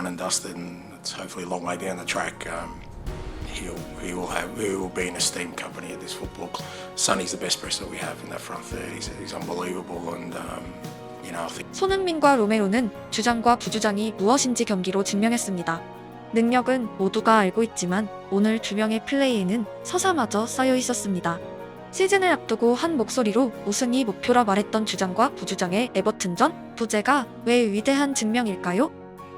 done and dusted, and it's hopefully a long way down the track. He will be an esteemed company at this football club. Sonny's the best presser we have in that front third. He's unbelievable, and I think. 손흥민과 로메로는 주장과 부주장이 무엇인지 경기로 증명했습니다. 능력은 모두가 알고 있지만 오늘 두 명의 플레이에는 서사마저 쌓여 있었습니다. 시즌을 앞두고 한 목소리로 우승이 목표라 말했던 주장과 부주장의 에버튼전 부재가 왜 위대한 증명일까요?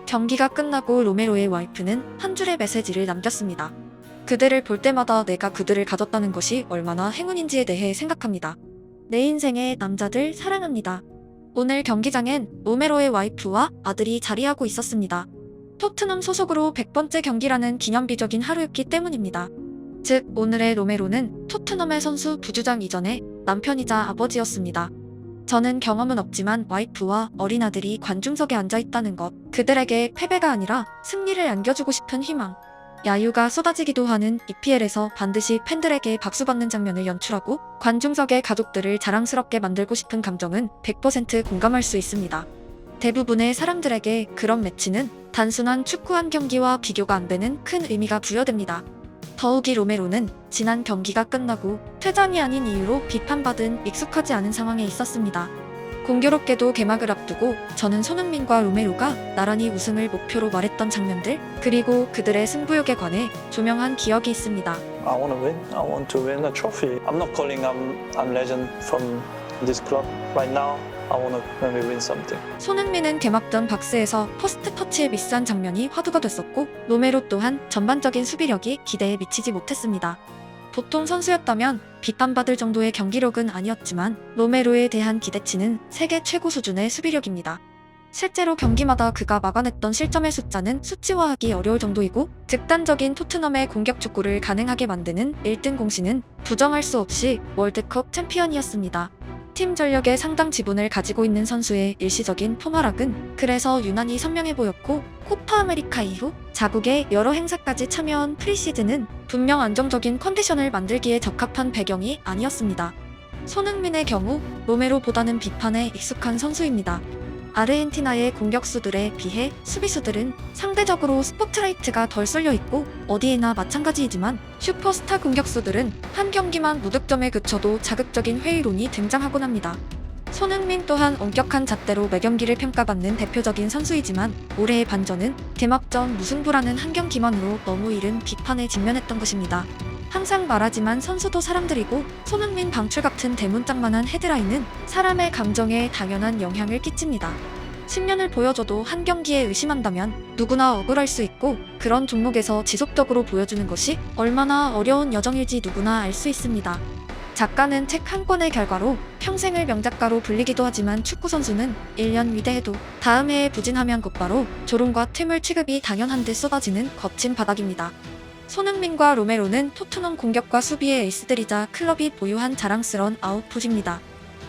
경기가 끝나고 로메로의 와이프는 한 줄의 메시지를 남겼습니다. 그들을 볼 때마다 내가 그들을 가졌다는 것이 얼마나 행운인지에 대해 생각합니다. 내 인생의 남자들 사랑합니다. 오늘 경기장엔 로메로의 와이프와 아들이 자리하고 있었습니다. 토트넘 소속으로 100번째 경기라는 기념비적인 하루였기 때문입니다. 즉 오늘의 로메로는 토트넘의 선수 부주장 이전에 남편이자 아버지였습니다. 저는 경험은 없지만 와이프와 어린 아들이 관중석에 앉아있다는 것, 그들에게 패배가 아니라 승리를 안겨주고 싶은 희망, 야유가 쏟아지기도 하는 EPL에서 반드시 팬들에게 박수받는 장면을 연출하고 관중석의 가족들을 자랑스럽게 만들고 싶은 감정은 100% 공감할 수 있습니다. 대부분의 사람들에게 그런 매치는 단순한 축구 한 경기와 비교가 안 되는 큰 의미가 부여됩니다. 더욱이 로메로는 지난 경기가 끝나고 퇴장이 아닌 이유로 비판받은 익숙하지 않은 상황에 있었습니다. 공교롭게도 개막을 앞두고 저는 손흥민과 로메로가 나란히 우승을 목표로 말했던 장면들, 그리고 그들의 승부욕에 관해 조명한 기억이 있습니다. I want to win. I want to win a trophy. I'm not calling I'm legend from this club right now. I want to maybe win something. 손흥민은 개막전 박스에서 포스트 터치에 미스한 장면이 화두가 됐었고 로메로 또한 전반적인 수비력이 기대에 미치지 못했습니다. 보통 선수였다면 비판받을 정도의 경기력은 아니었지만 로메로에 대한 기대치는 세계 최고 수준의 수비력입니다. 실제로 경기마다 그가 막아냈던 실점의 숫자는 수치화하기 어려울 정도이고 극단적인 토트넘의 공격 촉구를 가능하게 만드는 1등 공신은 부정할 수 없이 월드컵 챔피언이었습니다. 팀 전력의 상당 지분을 가지고 있는 선수의 일시적인 폼하락은 그래서 유난히 선명해 보였고 코파 아메리카 이후 자국의 여러 행사까지 참여한 프리시즌은 분명 안정적인 컨디션을 만들기에 적합한 배경이 아니었습니다. 손흥민의 경우 로메로보다는 비판에 익숙한 선수입니다. 아르헨티나의 공격수들에 비해 수비수들은 상대적으로 스포트라이트가 덜 쏠려있고 어디에나 마찬가지이지만 슈퍼스타 공격수들은 한 경기만 무득점에 그쳐도 자극적인 회의론이 등장하곤 합니다. 손흥민 또한 엄격한 잣대로 매경기를 평가받는 대표적인 선수이지만 올해의 반전은 개막전 무승부라는 한 경기만으로 너무 이른 비판에 직면했던 것입니다. 항상 말하지만 선수도 사람들이고 손흥민 방출 같은 대문짝만한 헤드라인은 사람의 감정에 당연한 영향을 끼칩니다. 10년을 보여줘도 한 경기에 의심한다면 누구나 억울할 수 있고 그런 종목에서 지속적으로 보여주는 것이 얼마나 어려운 여정일지 누구나 알 수 있습니다. 작가는 책 한 권의 결과로 평생을 명작가로 불리기도 하지만 축구선수는 1년 위대해도 다음 해에 부진하면 곧바로 조롱과 퇴물 취급이 당연한 듯 쏟아지는 거친 바닥입니다. 손흥민과 로메로는 토트넘 공격과 수비의 에이스들이자 클럽이 보유한 자랑스러운 아웃풋입니다.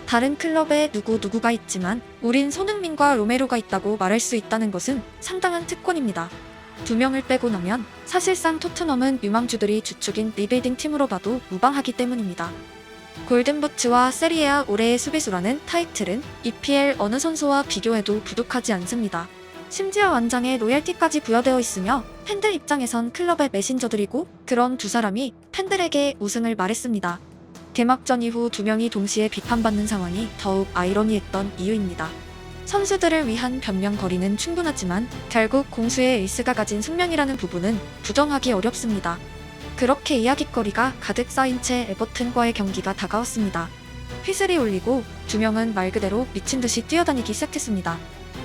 다른 클럽에 누구가 있지만 우린 손흥민과 로메로가 있다고 말할 수 있다는 것은 상당한 특권입니다. 두 명을 빼고 나면 사실상 토트넘은 유망주들이 주축인 리빌딩 팀으로 봐도 무방하기 때문입니다. 골든부츠와 세리에아 올해의 수비수라는 타이틀은 EPL 어느 선수와 비교해도 부족하지 않습니다. 심지어 완장에 로열티까지 부여되어 있으며 팬들 입장에선 클럽의 메신저들이고 그런 두 사람이 팬들에게 우승을 말했습니다. 개막전 이후 두 명이 동시에 비판받는 상황이 더욱 아이러니했던 이유입니다. 선수들을 위한 변명거리는 충분하지만 결국 공수의 에이스가 가진 숙명이라는 부분은 부정하기 어렵습니다. 그렇게 이야깃거리가 가득 쌓인 채 에버튼과의 경기가 다가왔습니다. 휘슬이 울리고 두 명은 말 그대로 미친 듯이 뛰어다니기 시작했습니다.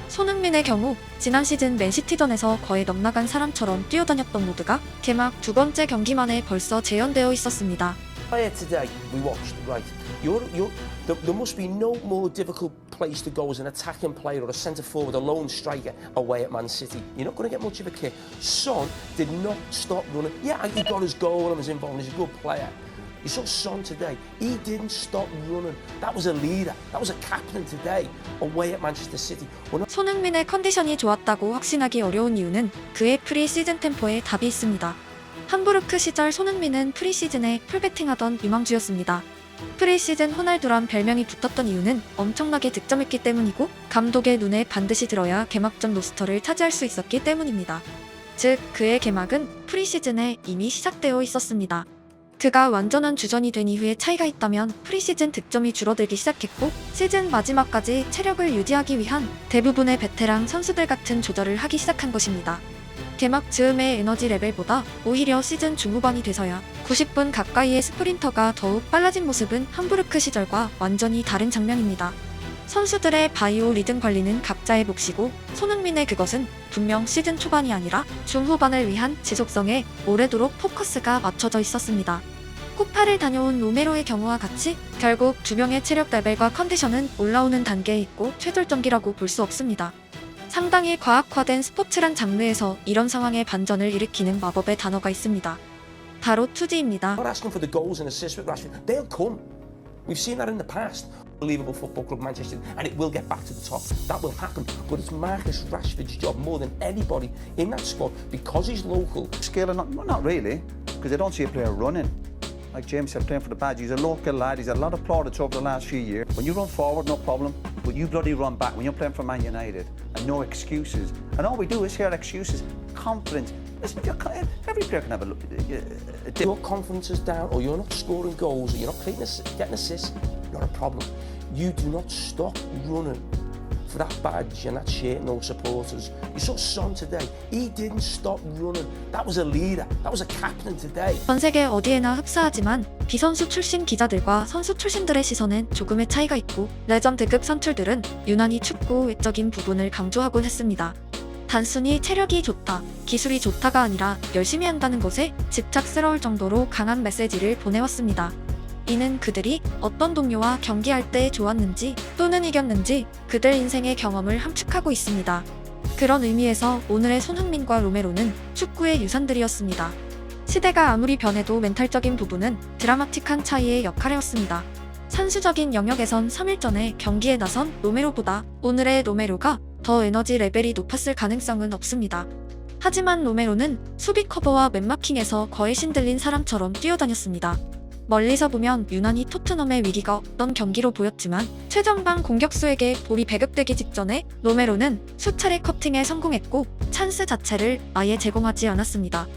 손흥민의 경우 지난 시즌 맨시티전에서 거의 넉나간 사람처럼 뛰어다녔던 모드가 개막 두 번째 경기만에 벌써 재현되어 있었습니다. Prior today, we watched, right, there must be no more difficult place to go as an attacking player or a centre forward, a lone striker away at Man City. You're not going to get much of a kick. Son did not stop running. Yeah, he got his goal and was involved and he's a good player. You saw Son today, he didn't stop running. That was a leader, that was a captain today away at Manchester City. 손흥민의 컨디션이 좋았다고 확신하기 어려운 이유는 그의 프리시즌 템포에 답이 있습니다. 함부르크 시절 손흥민은 프리시즌에 풀배팅하던 유망주였습니다. 프리시즌 호날두란 별명이 붙었던 이유는 엄청나게 득점했기 때문이고 감독의 눈에 반드시 들어야 개막전 로스터를 차지할 수 있었기 때문입니다. 즉 그의 개막은 프리시즌에 이미 시작되어 있었습니다. 그가 완전한 주전이 된 이후에 차이가 있다면 프리시즌 득점이 줄어들기 시작했고 시즌 마지막까지 체력을 유지하기 위한 대부분의 베테랑 선수들 같은 조절을 하기 시작한 것입니다. 개막 즈음의 에너지 레벨보다 오히려 시즌 중후반이 돼서야 90분 가까이의 스프린터가 더욱 빨라진 모습은 함부르크 시절과 완전히 다른 장면입니다. 선수들의 바이오 리듬 관리는 각자의 몫이고 손흥민의 그것은 분명 시즌 초반이 아니라 중후반을 위한 지속성에 오래도록 포커스가 맞춰져 있었습니다. 쿠파를 다녀온 로메로의 경우와 같이 결국 두 명의 체력 레벨과 컨디션은 올라오는 단계에 있고 최절정기라고 볼 수 없습니다. 상당히 과학화된 스포츠란 장르에서 이런 상황의 반전을 일으키는 마법의 단어가 있습니다. 바로 투지입니다. Not asking for the goals and assists with Rashford. They'll come. We've seen that in the past. Unbelievable football club Manchester, and it will get back to the top. That will happen. But it's Marcus Rashford's job more than anybody in that squad because he's local. Skill, well, not really, because I don't see a player running. Like James said, playing for the badge, he's a local lad, he's had a lot of plaudits over the last few years. When you run forward, no problem, but you bloody run back when you're playing for Man United, and no excuses. And all we do is hear excuses, confidence. Listen, every player can have Your confidence is down, or you're not scoring goals, or you're not getting assists, not a problem. You do not stop running for that badge and that shirt and those supporters. You saw Son today. He didn't stop running. That was a leader. That was a captain today. 전 세계 어디에나 흡사하지만 비선수 출신 기자들과 선수 출신들의 시선엔 조금의 차이가 있고 레전드급 선출들은 유난히 춥고 외적인 부분을 강조하곤 했습니다. 단순히 체력이 좋다, 기술이 좋다가 아니라 열심히 한다는 것에 집착스러울 정도로 강한 메시지를 보내왔습니다. 이는 그들이 어떤 동료와 경기할 때 좋았는지 또는 이겼는지 그들 인생의 경험을 함축하고 있습니다. 그런 의미에서 오늘의 손흥민과 로메로는 축구의 유산들이었습니다. 시대가 아무리 변해도 멘탈적인 부분은 드라마틱한 차이의 역할이었습니다. 산수적인 영역에선 3일 전에 경기에 나선 로메로보다 오늘의 로메로가 더 에너지 레벨이 높았을 가능성은 없습니다. 하지만 로메로는 수비 커버와 맨마킹에서 거의 신들린 사람처럼 뛰어다녔습니다. 멀리서 보면 유난히 토트넘의 위기가 없던 경기로 보였지만 최전방 공격수에게 볼이 배급되기 직전에 로메로는 수차례 커팅에 성공했고 찬스 자체를 아예 제공하지 않았습니다.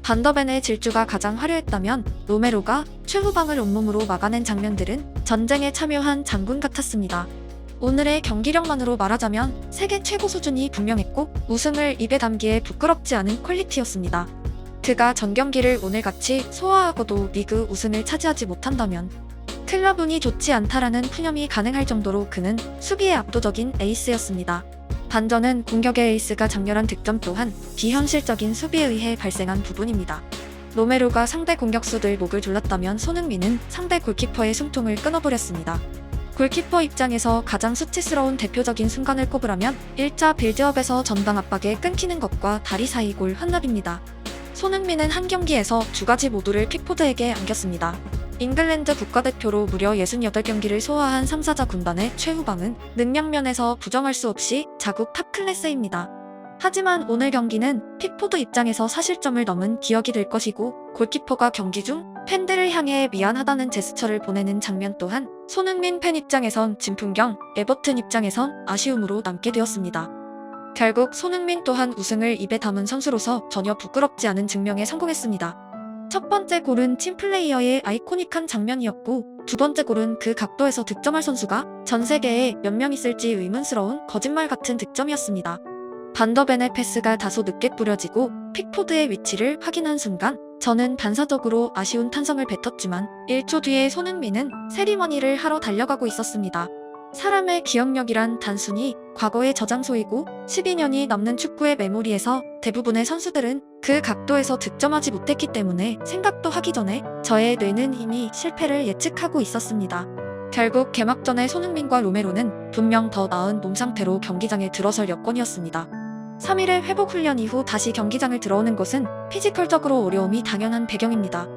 반더벤의 질주가 가장 화려했다면 로메로가 최후방을 온몸으로 막아낸 장면들은 전쟁에 참여한 장군 같았습니다. 오늘의 경기력만으로 말하자면 세계 최고 수준이 분명했고 우승을 입에 담기에 부끄럽지 않은 퀄리티였습니다. 그가 전 경기를 오늘같이 소화하고도 리그 우승을 차지하지 못한다면 클럽 운이 좋지 않다라는 푸념이 가능할 정도로 그는 수비의 압도적인 에이스였습니다. 반전은 공격의 에이스가 장렬한 득점 또한 비현실적인 수비에 의해 발생한 부분입니다. 로메로가 상대 공격수들 목을 졸랐다면 손흥민은 상대 골키퍼의 숨통을 끊어버렸습니다. 골키퍼 입장에서 가장 수치스러운 대표적인 순간을 꼽으라면 1차 빌드업에서 전방 압박에 끊기는 것과 다리 사이 골 헌납입니다. 손흥민은 한 경기에서 두 가지 모두를 픽포드에게 안겼습니다. 잉글랜드 국가대표로 무려 68경기를 소화한 3사자 군단의 최후방은 능력면에서 부정할 수 없이 자국 탑클래스입니다. 하지만 오늘 경기는 픽포드 입장에서 사실점을 넘은 기억이 될 것이고 골키퍼가 경기 중 팬들을 향해 미안하다는 제스처를 보내는 장면 또한 손흥민 팬 입장에선 진풍경, 에버튼 입장에선 아쉬움으로 남게 되었습니다. 결국 손흥민 또한 우승을 입에 담은 선수로서 전혀 부끄럽지 않은 증명에 성공했습니다. 첫 번째 골은 팀플레이어의 아이코닉한 장면이었고 두 번째 골은 그 각도에서 득점할 선수가 전 세계에 몇 명 있을지 의문스러운 거짓말 같은 득점이었습니다. 반더벤의 패스가 다소 늦게 뿌려지고 픽포드의 위치를 확인한 순간 저는 반사적으로 아쉬운 탄성을 뱉었지만 1초 뒤에 손흥민은 세리머니를 하러 달려가고 있었습니다. 사람의 기억력이란 단순히 과거의 저장소이고 12년이 넘는 축구의 메모리에서 대부분의 선수들은 그 각도에서 득점하지 못했기 때문에 생각도 하기 전에 저의 뇌는 이미 실패를 예측하고 있었습니다. 결국 개막전의 손흥민과 로메로는 분명 더 나은 몸 상태로 경기장에 들어설 여건이었습니다. 3일의 회복 훈련 이후 다시 경기장을 들어오는 것은 피지컬적으로 어려움이 당연한 배경입니다.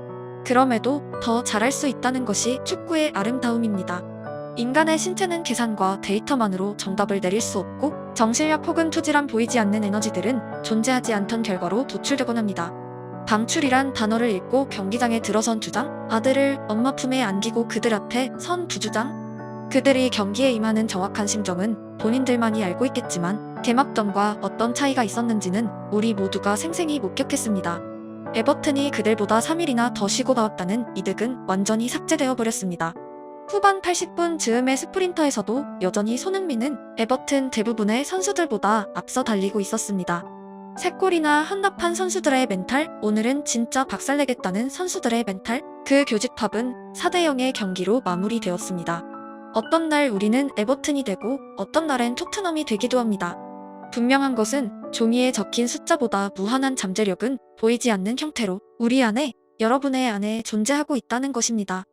그럼에도 더 잘할 수 있다는 것이 축구의 아름다움입니다. 인간의 신체는 계산과 데이터만으로 정답을 내릴 수 없고 정실력 혹은 투지란 보이지 않는 에너지들은 존재하지 않던 결과로 도출되곤 합니다. 방출이란 단어를 읽고 경기장에 들어선 주장, 아들을 엄마 품에 안기고 그들 앞에 선 부주장. 그들이 경기에 임하는 정확한 심정은 본인들만이 알고 있겠지만 개막전과 어떤 차이가 있었는지는 우리 모두가 생생히 목격했습니다. 에버튼이 그들보다 3일이나 더 쉬고 나왔다는 이득은 완전히 삭제되어 버렸습니다. 후반 80분 즈음의 스프린터에서도 여전히 손흥민은 에버튼 대부분의 선수들보다 앞서 달리고 있었습니다. 3골이나 헌납한 선수들의 멘탈, 오늘은 진짜 박살내겠다는 선수들의 멘탈, 그 교집합은 4대0의 경기로 마무리되었습니다. 어떤 날 우리는 에버튼이 되고 어떤 날엔 토트넘이 되기도 합니다. 분명한 것은 종이에 적힌 숫자보다 무한한 잠재력은 보이지 않는 형태로 우리 안에, 여러분의 안에 존재하고 있다는 것입니다.